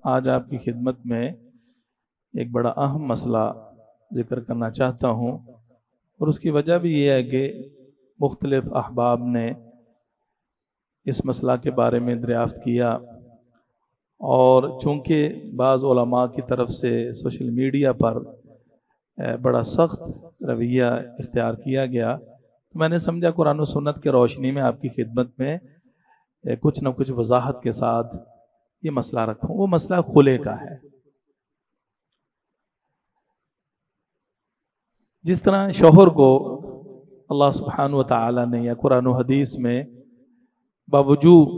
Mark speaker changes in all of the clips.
Speaker 1: आज आपकी खिदमत में एक बड़ा अहम मसला ज़िक्र करना चाहता हूँ, और उसकी वजह भी ये है कि मुख्तलिफ़ अहबाब ने इस मसला के बारे में दरियाफ़्त किया, और चूँकि बाज़ उलमा की तरफ से सोशल मीडिया पर बड़ा सख्त रवैया इख्तियार किया गया, तो मैंने समझा कुरान और सुन्नत के रोशनी में आपकी खिदमत में कुछ न कुछ वजाहत के साथ ये मसला रखूं। वो मसला खुले का है। जिस तरह शौहर को अल्लाह सुब्हानहू व तआला ने या कुरान और हदीस में बावजूद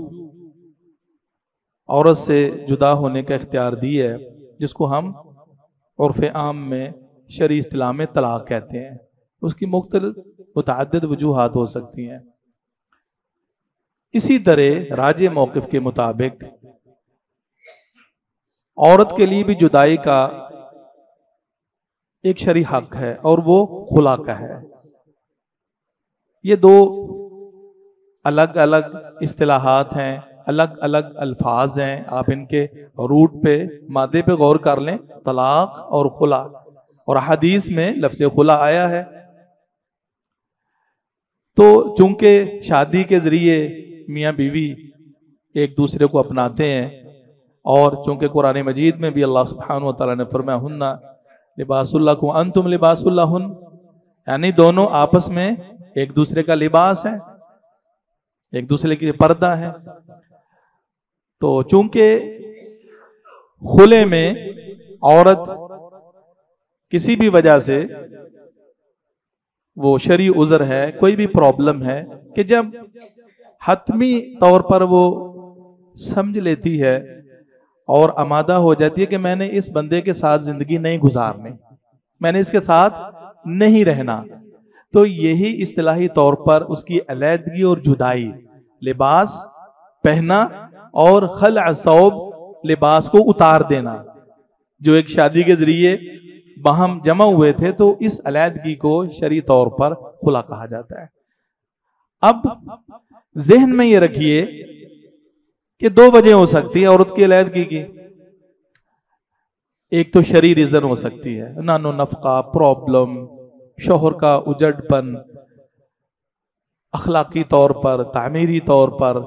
Speaker 1: औरत से जुदा होने का इख्तियार दी है, जिसको हम उर्फ़ आम में शरई इस्तिलाह में तलाक कहते हैं, उसकी मुतअद्दिद वजूहात हो सकती हैं। इसी तरह राजे मौक़िफ़ के मुताबिक औरत के लिए भी जुदाई का एक शरई हक है, और वो खुला का है। ये दो अलग अलग इस्तिलाहात हैं, अलग अलग अल्फाज हैं। आप इनके रूट पे मादे पे गौर कर लें, तलाक और खुला, और हदीस में लफ्ज़ खुला आया है। तो चूंकि शादी के जरिए मियाँ बीवी एक दूसरे को अपनाते हैं, और चूंकि कुरान मजीद में भी अल्लाह सुब्हानहू व तआला ने फरमाया हुन्ना लिबासुल लकुम व अंतुम लिबासुल लहुन, यानी दोनों आपस में एक दूसरे का लिबास है, एक दूसरे के लिए पर्दा है। तो चूंकि खुले में औरत किसी भी वजह से वो शरई उज़र है, कोई भी प्रॉब्लम है, कि जब हतमी तौर पर वो समझ लेती है और आमादा हो जाती है कि मैंने इस बंदे के साथ जिंदगी नहीं गुजारनी, मैंने इसके साथ नहीं रहना, तो यही इस्तिलाही तौर पर उसकी अलैदगी और जुदाई, लिबास पहना और खल्अ सौब, लिबास को उतार देना, जो एक शादी के जरिए बाहम जमा हुए थे, तो इस अलैदगी को शरई तौर पर खुला कहा जाता है। अब ज़हन में ये रखिए कि दो वजह हो सकती है औरत की अलैदगी की। एक तो शरई रीजन हो सकती है, नानो नफका प्रॉब्लम, शौहर का उजड़पन, अखलाकी तौर पर, तामीरी तौर पर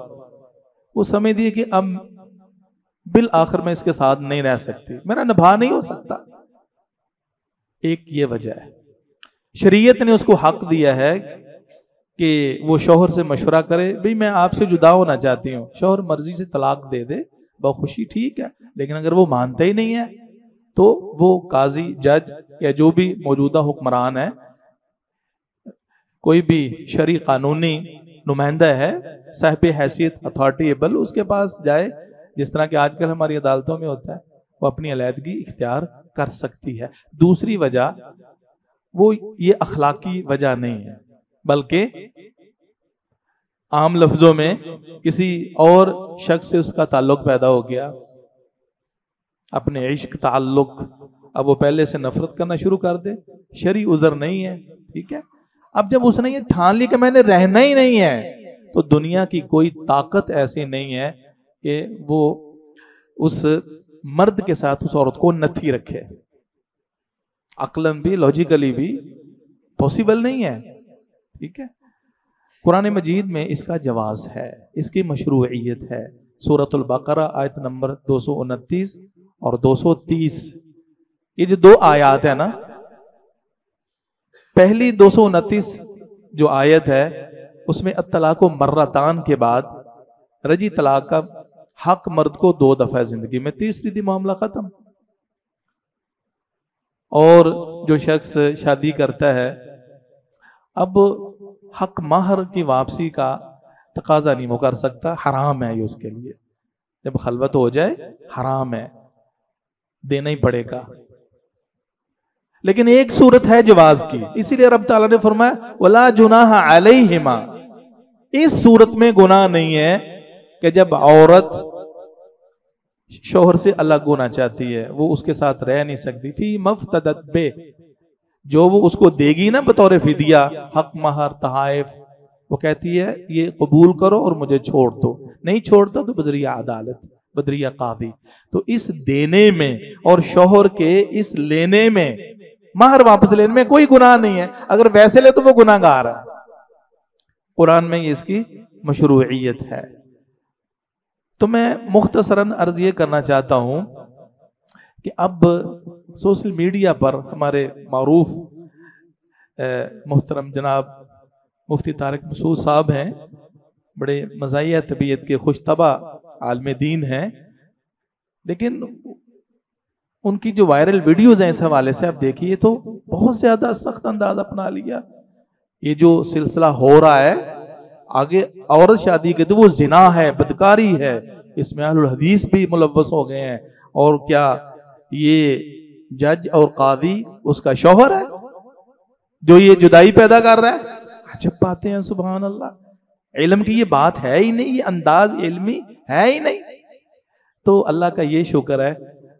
Speaker 1: वो समझ दिए कि अब बिल आखिर में इसके साथ नहीं रह सकती, मेरा निभा नहीं हो सकता। एक ये वजह है। शरीयत ने उसको हक दिया है कि वो शौहर से मशवरा करे, भाई मैं आपसे जुदा होना चाहती हूँ, शौहर मर्जी से तलाक दे दे, बखुशी, ठीक है। लेकिन अगर वो मानता ही नहीं है, तो वो काजी, जज या जो भी मौजूदा हुक्मरान है, कोई भी शरई कानूनी नुमाइंदा है, साहिब हैसियत अथॉरिटेबल, उसके पास जाए, जिस तरह के आजकल हमारी अदालतों में होता है, वो अपनी अलैदगी इख्तियार कर सकती है। दूसरी वजह वो ये अखलाकी वजह नहीं है, बल्कि आम लफ्जों में किसी और शख्स से उसका ताल्लुक पैदा हो गया, अपने इश्क ताल्लुक, अब वो पहले से नफरत करना शुरू कर दे, शरई उज़र नहीं है, ठीक है। अब जब उसने ये ठान ली कि मैंने रहना ही नहीं है, तो दुनिया की कोई ताकत ऐसी नहीं है कि वो उस मर्द के साथ उस औरत को नथी रखे। अक्लन भी, लॉजिकली भी पॉसिबल नहीं है, ठीक है। कुरान मजीद में इसका जवाज है, इसकी मशरूइयत है। सूरतुल बकरा आयत नंबर 229 और 230, ये जो दो आयत है ना, पहली 229 जो आयत है उसमें अत्तलाक मर्रतान के बाद रजी तलाक का हक मर्द को 2 दफा जिंदगी में, तीसरी दी मामला खत्म। और जो शख्स शादी करता है, अब हक महर की वापसी का तकाजा नहीं वो कर सकता, हराम है ये उसके लिए, जब खलवत हो जाए हराम है, देना ही पड़ेगा। लेकिन एक सूरत है जवाज की, इसीलिए रब ताला ने फरमाया वला जुनाह अलैहिमा, इस सूरत में गुनाह नहीं है कि जब औरत शौहर से अलग होना चाहती है, वो उसके साथ रह नहीं सकती, फी मफ्तदत बे, जो वो उसको देगी ना बतौर फिदिया, हक महर तहाइफ, वो कहती है ये कबूल करो और मुझे छोड़ दो, नहीं छोड़ता तो बजरिया अदालत, बदरिया कादी। तो इस देने में और शोहर के इस लेने में, महर वापस लेने में कोई गुनाह नहीं है। अगर वैसे ले तो वो गुनाहगार है। कुरान में इसकी मशरूइयत है। तो मैं मुख्तसरन अर्ज ये करना चाहता हूं कि अब सोशल मीडिया पर हमारे मारूफ मोहतरम जनाब मुफ्ती तारिक मसूद साहब हैं, बड़े मज़ाहिया तबीयत के खुशतबा आलम दीन हैं, लेकिन उनकी जो वायरल वीडियोज़ हैं इस हवाले से आप देखिए तो बहुत ज़्यादा सख्त अंदाज अपना लिया। ये जो सिलसिला हो रहा है, आगे औरत शादी के तो वो जिना है, बदकारी है, इसमें अहलुल हदीस भी मुलव्वस हो गए हैं। और क्या ये जज और कादी उसका शौहर है जो ये जुदाई पैदा कर रहा है? अजब बातें हैं, सुभान अल्लाह। इल्म की ये बात है ही नहीं, ये अंदाज इल्मी है ही नहीं। तो अल्लाह का ये शुक्र है,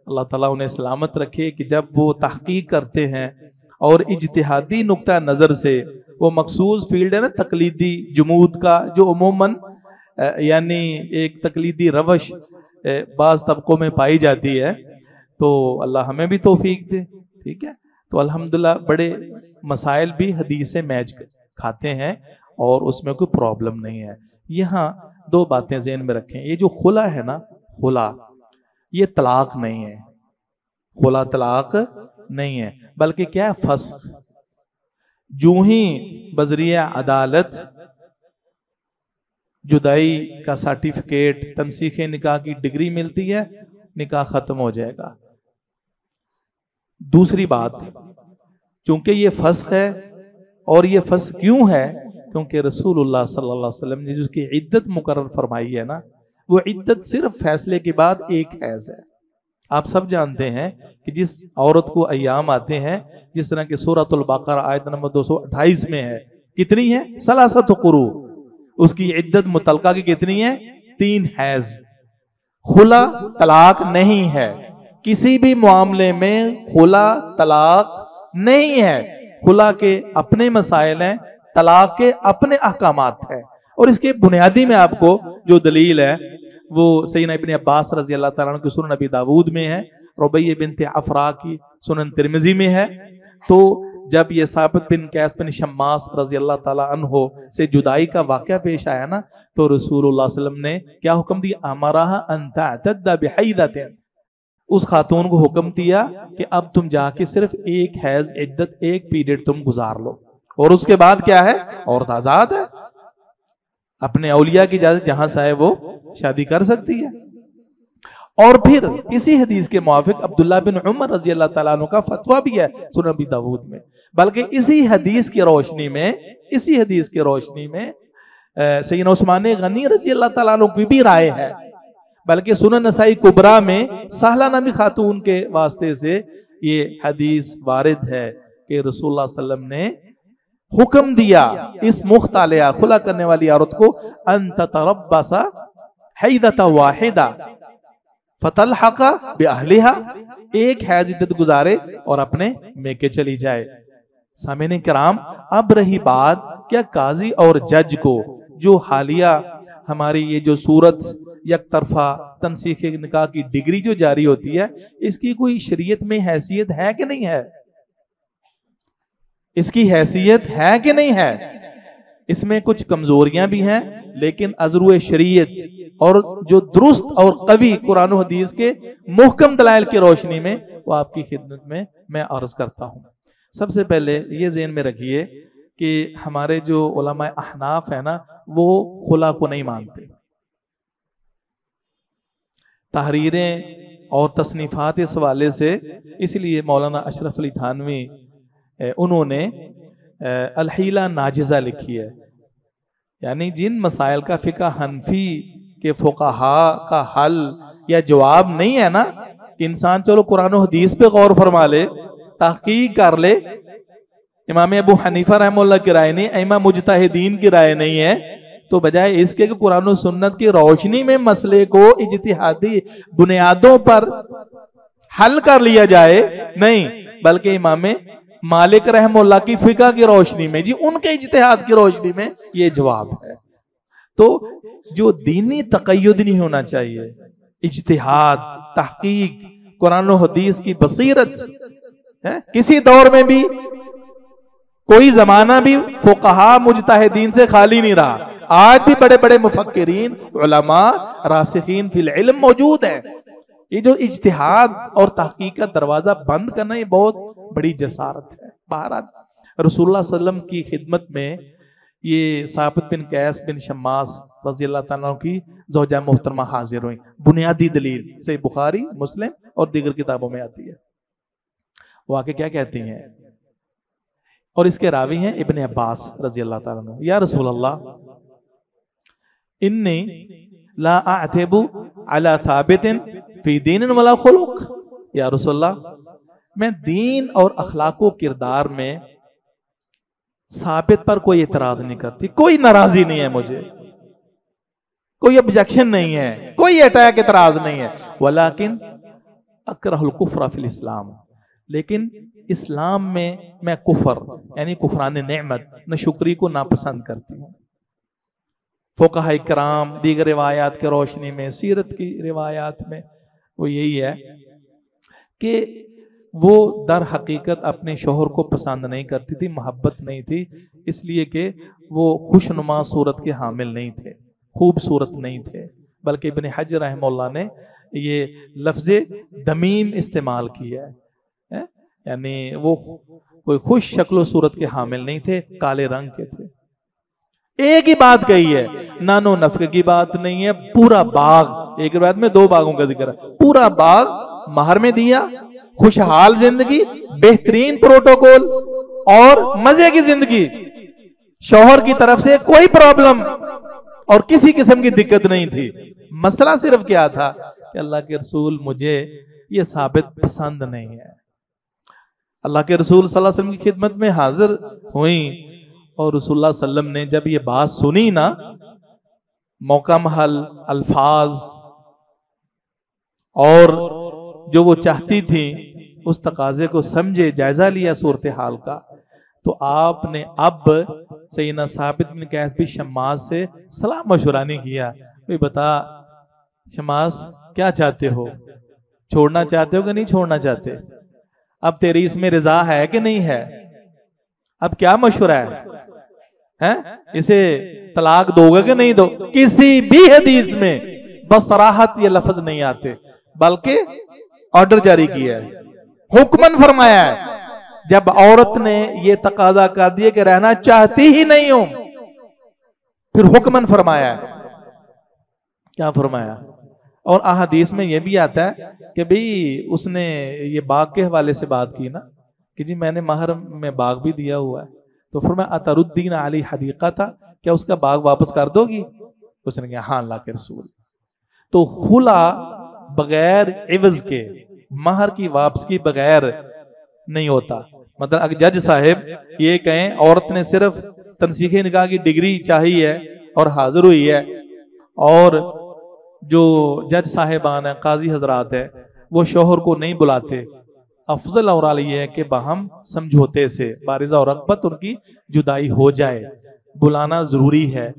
Speaker 1: अल्लाह ताला उन्हें सलामत रखे कि जब वो तहकीक करते हैं और इज्तिहादी नुक्ता नज़र से, वो मखसूस फील्ड है ना तकलीदी जमूद का, जो उमूमन यानी एक तकलीदी रवश बाज़ तबकों में पाई जाती है, तो अल्लाह हमें भी तौफीक दे। ठीक है, तो अल्हम्दुलिल्लाह बड़े मसाइल भी हदीस से मैच खाते हैं और उसमें कोई प्रॉब्लम नहीं है। यहाँ दो बातें ज़हन में रखें। ये जो खुला है ना, खुला ये तलाक नहीं है, खुला तलाक नहीं है, बल्कि क्या है, फस्ख। जो ही बजरिया अदालत जुदाई का सर्टिफिकेट, तनसीख निकाह की डिग्री मिलती है, निकाह खत्म हो जाएगा। दूसरी बात, चूंकि ये फस्ख है, और ये फस्ख क्यों है? क्योंकि रसूलुल्लाह सल्लल्लाहु अलैहि वसल्लम ने जिसकी इद्दत मुकर्रर फरमाई है ना, वो इद्दत सिर्फ फैसले के बाद एक हैज है। आप सब जानते हैं कि जिस औरत को अय्याम आते हैं, जिस तरह की सूरतुल बकरा आयत नंबर 228 में है, कितनी है? सलासत कुरू। उसकी इद्दत मुतलका की कितनी है? 3 हैज। खुला तलाक नहीं है, किसी भी मामले में खुला तलाक नहीं है। खुला के अपने मसाइल हैं, तलाक के अपने अहकामात हैं। और इसके बुनियादी में आपको जो दलील है वो सैयदना इब्न अब्बास रज़ी अल्लाह तआला अन्हु की सुनन नबी दाऊद में है, रुबैया बिन्त अफरा की सुनन तिरमिज़ी में है। तो जब ये साबित बिन कैस बिन शम्मास रज़ी अल्लाह तआला अन्हु से जुदाई का वाक़या पेश आया ना, तो रसूलुल्लाह सल्लल्लाहु अलैहि वसल्लम ने क्या हुक्म दिया? अमरहा अन तअतद्दा बिहैदतिन। उस खातून को हुक्म दिया कि अब तुम जाके सिर्फ एक हैज इद्दत, एक पीरियड तुम गुजार लो, और उसके बाद क्या है? औरत आजाद है, अपने औलिया की इजाजत जहां चाहे वो शादी कर सकती है। और फिर इसी हदीस के मुआफिक अब्दुल्ला बिन उमर रजी अल्लाह तआला अन्हु का फतवा भी है सुनन नबी दाऊद में। बल्कि इसी हदीस की रोशनी में सैयदना उस्मान गनी रजी अल्लाह तआला अन्हु की भी राय है। बल्कि सुनन नसाई कुबरा में सहला नामी खातून के वास्ते से ये हदीस वारिद है कि रसूलुल्लाह सल्लल्लाहु अलैहि वसल्लम ने हुक्म दिया इस मुख्तालिया खुला करने वाली औरत को, अन ततरब्बसा हैदता वाहिदा फतलहका बिअहलिहा, एक हैज इद्दत गुजारे और अपने मेके चली जाए। सामीन किराम, अब रही बात, क्या काजी और जज को जो हालिया हमारी ये जो सूरत एक तरफा तनसीख निकाह की डिग्री जो जारी होती है, इसकी कोई शरीयत में हैसियत है कि नहीं है? इसकी हैसियत है कि नहीं है? इसमें कुछ कमजोरियां भी हैं, लेकिन अज़रुए शरीयत और जो दुरुस्त और कवी कुरान और हदीस के मुहकम दलाइल की रोशनी में वो आपकी खिदमत में मैं अर्ज करता हूं। सबसे पहले ये ज़हन में रखिए कि हमारे जो उलमाए अहनाफ है ना, वो खुला को नहीं मानते। तहरीरें और तसनीफात इस हवाले से, इसलिए मौलाना अशरफ अली थानवी उन्होंने अल-हीला नाजिज़ा लिखी है। यानी जिन मसाइल का फ़िक़्ह हनफी के फ़ुक़हा का हल या जवाब नहीं है ना, कि इंसान चलो कुरान और हदीस पे गौर फरमा ले, तहक़ीक़ कर ले। इमाम अबू हनीफा रहमतुल्लाह की राय नहीं, इमाम मुज्तहिदीन की राय नहीं है, तो बजाय इसके कि कुरान और सुन्नत की रोशनी में मसले को इज्तिहादी बुनियादों पर हल कर लिया जाए, नहीं, बल्कि इमाम मालिक रहमतुल्लाह की फिक़्ह की रोशनी में, जी उनके इज्तिहाद की रोशनी में ये जवाब है। तो जो दीनी तक़य्युद नहीं होना चाहिए, इज्तिहाद, तहकीक, कुरान और हदीस की बसीरत है। किसी दौर में भी कोई जमाना भी फुकहा मुजतहिदीन से खाली नहीं रहा। आज भी बड़े बड़े मुफक्किरीन, उलमा, रासिखीन फिल इल्म मौजूद है। ये जो इज्तिहाद और तहकीक का दरवाजा बंद करना, ये बहुत बड़ी जसारत है। बहरहाल रसूलुल्लाह सल्लल्लाहु अलैहि वसल्लम की खिदमत में ये साबित बिन कैस बिन शम्मास रज़ियल्लाहु ताला की ज़ौजा मोहतरमा हाजिर हुई। बुनियादी दलील से बुखारी, मुस्लिम और दीगर किताबों में आती है। वो आके क्या कहती हैं, और इसके रावी हैं इब्ने अब्बास रज़ियल्लाहु ताला अन्हु, या रसूल अल्लाह इन्नी ला अअतबु अला साबितिन फी दीनिन वला खुलुक। या रसूल अल्लाह, मैं दीन और अखलाक व किरदार में साबित पर कोई एतराज नहीं करती, कोई नाराजी नहीं है मुझे, कोई ऑब्जेक्शन नहीं है, कोई अटैक एतराज नहीं है। वलाकिन अकरहुल कुफ्र फिल इस्लाम, लेकिन इस्लाम में मैं कुफर यानी कुफरान नेमत, न शुक्री को नापसंद करती हूँ। फुक़हा इकराम दीगर रिवायात के रोशनी में, सीरत की रिवायात में वो यही है कि वो दर हकीकत अपने शोहर को पसंद नहीं करती थी, मोहब्बत नहीं थी, इसलिए कि वो खुशनुमा सूरत के हामिल नहीं थे, खूबसूरत नहीं थे। बल्कि इब्ने हजर रहमतुल्लाह ने ये लफ्ज़े दमीम इस्तेमाल किया है, यानी वो कोई खुश शक्ल सूरत के हामिल नहीं थे, काले रंग के थे। एक ही बात कही है, नानो नफ्क की बात नहीं है, पूरा बाग, एक रिवायत में 2 बागों का जिक्र है, पूरा बाग महर में दिया, खुशहाल जिंदगी, बेहतरीन प्रोटोकॉल और मजे की जिंदगी, शौहर की तरफ से कोई प्रॉब्लम और किसी किस्म की दिक्कत नहीं थी। मसला सिर्फ क्या था कि अल्लाह के रसूल मुझे ये साबित पसंद नहीं है। अल्लाह के रसूल सल्लल्लाहु अलैहि वसल्लम की खिदमत में हाजिर हुई और रसूलुल्लाह सल्लल्लाहु अलैहि वसल्लम ने जब ये बात सुनी ना, मौका महल, अल्फाज और जो वो चाहती थी उस तकाजे को समझे, जायजा लिया सूरत हाल का, तो आपने अब सैयदना साबित बिन कैस भी शम्मास से सलाह मशवरा नहीं किया, भाई बता शम्मास क्या चाहते हो, छोड़ना चाहते हो कि नहीं छोड़ना चाहते, अब तेरी इसमें रजा है कि नहीं है, अब क्या मशवरा है? इसे तलाक दोगे कि नहीं दो? किसी भी हदीस में बसराहत ये लफ्ज नहीं आते, बल्कि ऑर्डर जारी किया है, हुक्मन फरमाया है। जब औरत ने ये तकाजा कर दिया कि रहना चाहती ही नहीं हूं, फिर हुक्मन फरमाया है। क्या फरमाया? और अहादीस में यह भी आता है कि भाई उसने ये बाग के हवाले से बात की ना कि जी मैंने महर में बाग भी दिया हुआ है, तो फरमाया अतरुद्दीन अली हदीका था, क्या उसका बाग वापस कर दोगी? उसने कहा हाँ अल्लाह के रसूल। तो खुला बगैर इवज के, महर की वापसी बगैर नहीं होता। मतलब अगर जज साहब ये कहें औरत ने सिर्फ तनसीखे निकाह की डिग्री चाहिए और हाजिर हुई है, और जो जज साहिबान है, काजी हजरात है, वो शोहर को नहीं बुलाते, अफजल और ये है कि बाहम समझौते से बारिज़ा और रग़बत उनकी जुदाई हो जाए। बुलाना जरूरी है,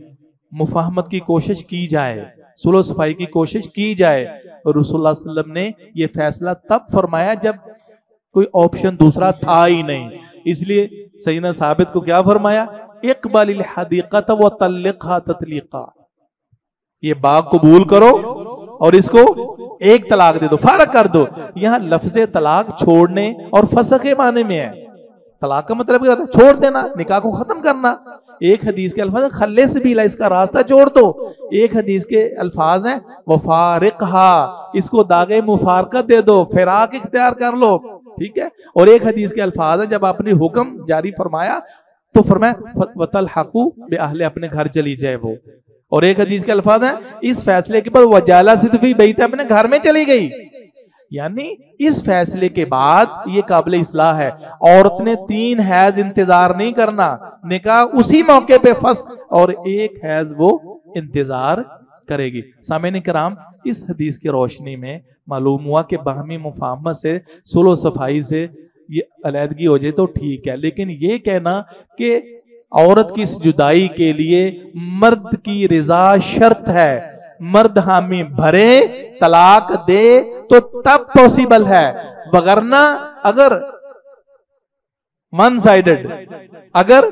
Speaker 1: मुफाहमत की कोशिश की जाए, सुलह सफाई की कोशिश की जाए। और रसूलुल्लाह सल्लल्लाहु अलैहि वसल्लम ने ये फैसला तब फरमाया जब कोई ऑप्शन दूसरा था ही नहीं, इसलिए सैयदना साबित को क्या फरमाया? इक़बालिल हदीक़त व तल्लिक़हा तत्लीक़ा, ये बाग कबूल करो और इसको एक तलाक दे दो, फारग कर दो। यहाँ लफ्ज़े तलाक छोड़ने और फसख़ के माने में है। तलाक का मतलब क्या होता है? छोड़ देना, निकाह को खत्म करना। एक हदीस के अल्फाज खल्ले से भी इसका रास्ता छोड़ दो, एक हदीस के अल्फाज हैं वफारिक़हा, इसको दागे मुफारकत दे दो, फिराक इख्तियार कर लो, ठीक है। और एक हदीस के अल्फाज हैं जब आपने हुक्म जारी फरमाया तो फरमाया वतलहक़ू बिअहले, अपने घर चली जाए वो। और एक हदीस के अल्फाज हैं इस फैसले के बाद वजाला सिद्फ़ी बैत, अपने घर में चली गई। यानी इस फैसले के बाद ये काबिल इस्लाह है, औरत ने 3 हैज इंतजार नहीं करना, निकाह उसी मौके पे फस्ख और 1 हैज वो इंतजार करेगी। सामईन किराम, इस हदीस की रोशनी में मालूम हुआ कि बाहमी मुफाहमत से, सुलह सफाई से ये अलहदगी हो जाए तो ठीक है, लेकिन ये कहना कि औरत की इस जुदाई के लिए मर्द की रिजा शर्त है, मर्द हामी भरे तलाक दे तो तब पॉसिबल है, वगरना अगर वन साइडेड, अगर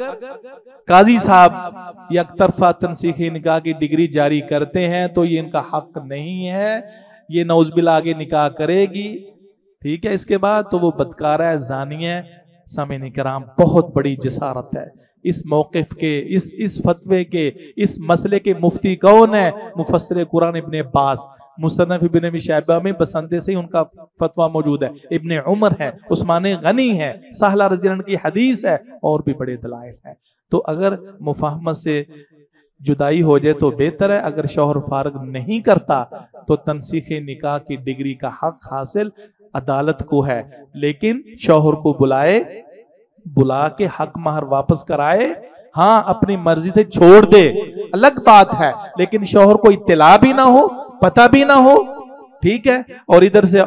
Speaker 1: काजी साहब एक तरफा तनसीही निकाह की डिग्री जारी करते हैं तो ये इनका हक नहीं है, ये नौजबिला आगे निकाह करेगी, ठीक है। इसके बाद तो वो बदकारा है, जानी है। सामीन किराम, बहुत बड़ी जसारत है इस मौक़िफ़ के, इस फतवे के, इस मसले के मुफ्ती कौन है? मुफस्सिर कुरान इब्ने अब्बास। मुसन्नफ़ इब्ने अबी शैबा में बसंदे से ही उनका फतवा मौजूद है। इब्ने उमर है, उस्मान गनी है, सहला रज़ी अल्लाह की हदीस है, और भी बड़े दलाइल हैं। तो अगर मुफाहमत से जुदाई हो जाए तो बेहतर है। अगर शौहर फारग नहीं करता तो तनसीख निकाह की डिग्री का हक हासिल अदालत को है, लेकिन शौहर को बुला के हक महर वापस कराए। हाँ, अपनी मर्जी से छोड़ दे अलग बात है, लेकिन शौहर को इत्तला भी ना हो, पता भी ना हो, ठीक है, और इधर से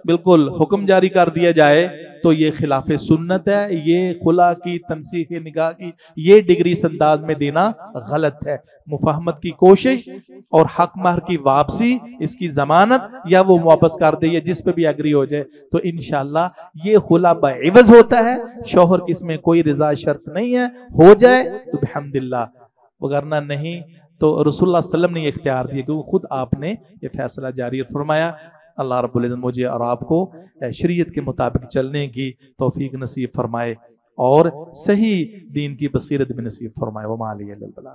Speaker 1: बिल्कुल हुक्म जारी कर दिया जाए तो ये खिलाफ सुन्नत है। ये खुला की, तनसीख निकाह की ये डिग्री इस अंदाज में देना गलत है। मुफाहमत की कोशिश और हक महर की वापसी, इसकी जमानत, या वो वापस कर दे, या जिस पे भी एग्री हो जाए, तो इंशाल्लाह ये खुला बइवज होता है। शौहर की इसमें कोई रिजा शर्त नहीं है, हो जाए तो बिहम्दिल्लाह, वगरना नहीं तो रसूलुल्लाह सल्लल्लाहु अलैहि वसल्लम ने इख्तियार दिया, क्योंकि खुद आपने ये फैसला जारी फरमाया। अल्लाह रब्बुल इज़्ज़त मुझे और आपको शरीयत के मुताबिक चलने की तौफीक नसीब फरमाए और सही दीन की बसीरत भी नसीब फरमाए। वमा अलैहि अल्लाह।